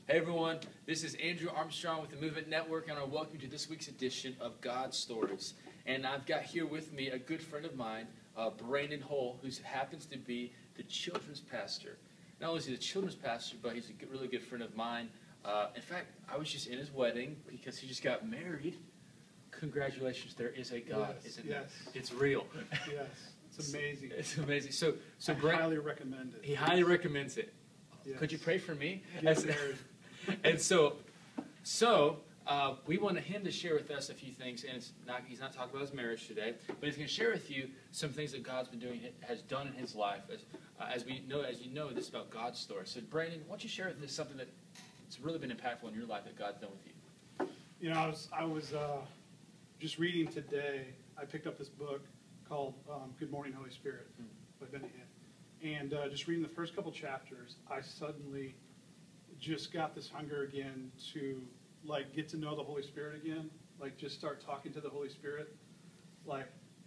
Hey everyone, this is Andrew Armstrong with the Movement Network, and I want to welcome you to this week's edition of God Stories. And I've got here with me a good friend of mine, Brandon Hull, who happens to be the children's pastor. Not only is he the children's pastor, but he's a really good friend of mine. In fact, I was just in his wedding because he just got married. Congratulations, there is a God, yes, isn't yes. it? It's real. Yes, it's amazing. It's amazing. So I Brandon, highly recommend it. he highly recommends it. Yes. Could you pray for me? Get married. And we want him to share with us a few things, and he's not talking about his marriage today, but he's going to share with you some things that God's been doing, has done in his life. As you know, this is about God's story. So, Brandon, why don't you share with us something that's really been impactful in your life that God's done with you? You know, I was just reading today. I picked up this book called Good Morning, Holy Spirit by Benny Hinn. And just reading the first couple chapters, I suddenly just got this hunger again to get to know the Holy Spirit again, just start talking to the Holy Spirit.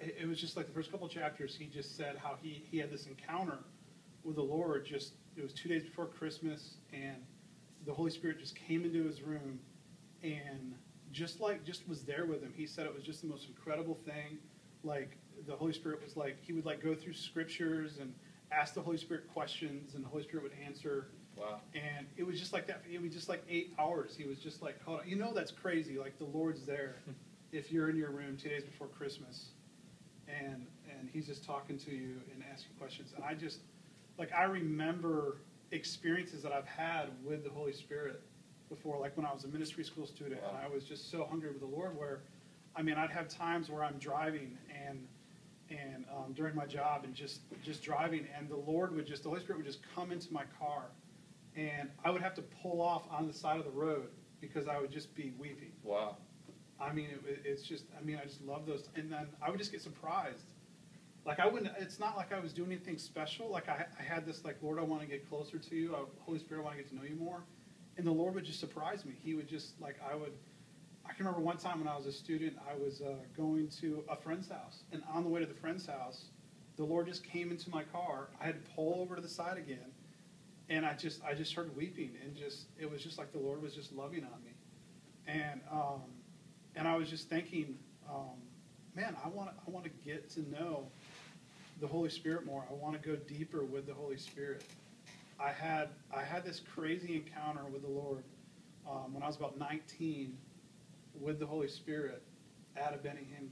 It was just the first couple chapters, he just said how he had this encounter with the Lord. It was 2 days before Christmas, and the Holy Spirit just came into his room and just was there with him. He said it was just the most incredible thing. The Holy Spirit was he would go through scriptures and ask the Holy Spirit questions, and the Holy Spirit would answer. Wow. And it was just like that. It was just 8 hours. He was just caught up. You know, that's crazy. The Lord's there if you're in your room 2 days before Christmas, and he's just talking to you and asking questions. And I just, I remember experiences that I've had with the Holy Spirit before, when I was a ministry school student. Wow. And I was just so hungry with the Lord where, I'd have times where I'm driving and during my job and just driving, and the Holy Spirit would just come into my car, and I would have to pull off on the side of the road because I would just be weeping. Wow. It's just, I just love those. And then I would just get surprised. It's not like I was doing anything special. I had this, Lord, I want to get closer to you. Holy Spirit, I want to get to know you more. And the Lord would just surprise me. He would just, I can remember one time when I was a student, I was going to a friend's house. And on the way to the friend's house, the Lord just came into my car. I had to pull over to the side again. And I just started weeping, and it was just the Lord was just loving on me. And I was just thinking, man, I want to get to know the Holy Spirit more. I want to go deeper with the Holy Spirit. I had this crazy encounter with the Lord when I was about 19 with the Holy Spirit at a Benny Hinn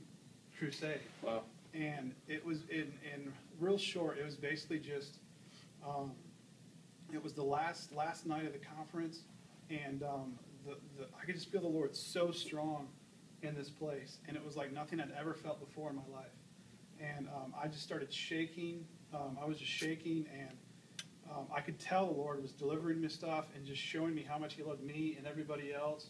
crusade. Wow. And it was in real short. It was basically just it was the last night of the conference, and I could just feel the Lord so strong in this place, and it was like nothing I'd ever felt before in my life. And I just started shaking. I was just shaking, and I could tell the Lord was delivering me stuff and just showing me how much He loved me and everybody else.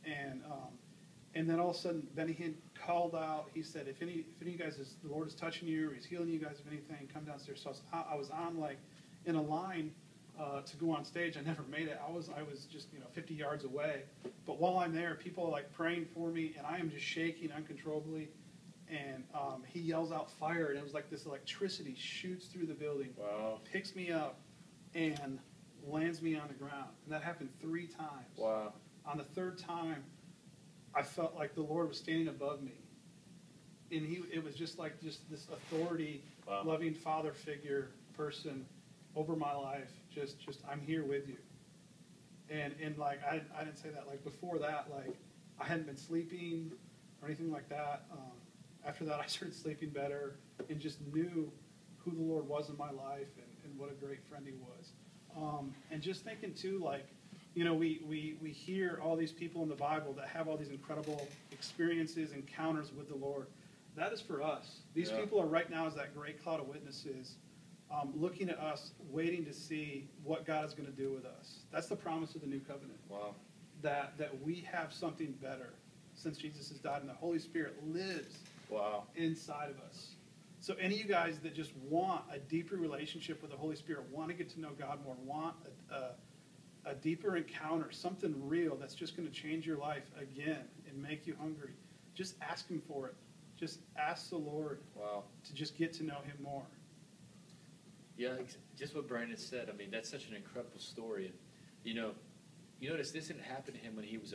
And then all of a sudden, Benny Hinn called out. He said, "If any of you guys the Lord is touching you, or He's healing you guys of anything, come downstairs." So I was on in a line to go on stage. I never made it. I was just 50 yards away. But while I'm there, people are praying for me, and I am just shaking uncontrollably. And he yells out fire, and it was this electricity shoots through the building, wow, picks me up, and lands me on the ground. And that happened 3 times. Wow. On the 3rd time, I felt like the Lord was standing above me. And it was just this authority, wow, loving father figure person over my life. Just I'm here with you. And I didn't say that. Before that, I hadn't been sleeping or anything like that. After that, I started sleeping better and just knew who the Lord was in my life and what a great friend He was. And just thinking too, we hear all these people in the Bible that have all these incredible experiences, encounters with the Lord. That is for us. These people are right now as that great cloud of witnesses, looking at us, waiting to see what God is going to do with us. That's the promise of the new covenant. Wow. That we have something better since Jesus has died, and the Holy Spirit lives inside of us. So any of you guys that just want a deeper relationship with the Holy Spirit, want to get to know God more, want a deeper encounter, something real that's just going to change your life again and make you hungry, just ask Him for it. Just ask the Lord to just get to know Him more. Yeah, just what Brandon said. That's such an incredible story. You notice this didn't happen to him when he was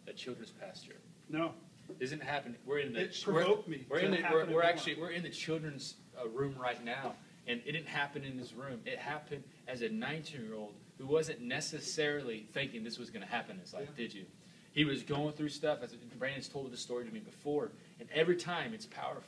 a children's pastor. No. This didn't happen. We're in the. It provoked me. We're in the children's room right now, and it didn't happen in his room. It happened as a 19-year-old who wasn't necessarily thinking this was going to happen in his life. Yeah. Did you? He was going through stuff, as Brandon's told the story to me before, and every time it's powerful.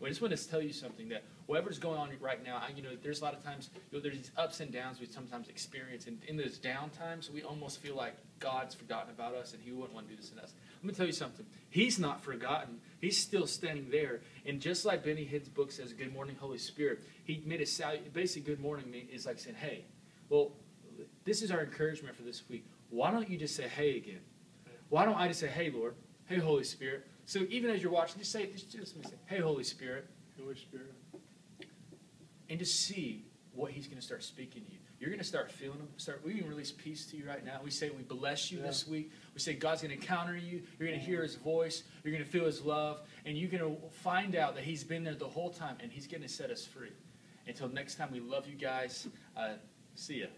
I just want to tell you something, that whatever's going on right now, there's a lot of times, there's these ups and downs we sometimes experience, and in those down times, we almost feel like God's forgotten about us, and He wouldn't want to do this in us. Let me tell you something. He's not forgotten. He's still standing there, and just like Benny Hinn's book says, Good Morning, Holy Spirit, he made a basically Good Morning is like saying, hey, well, this is our encouragement for this week. Why don't you just say, hey, again? Why don't I just say, hey, Lord, hey, Holy Spirit? So even as you're watching, just say, hey, Holy Spirit. Holy Spirit. And just see what He's going to start speaking to you. You're going to start feeling Him. We can release peace to you right now. We say we bless you this week. We say God's going to encounter you. You're going to hear His voice. You're going to feel His love. And you're going to find out that He's been there the whole time, and He's going to set us free. Until next time, we love you guys. See ya.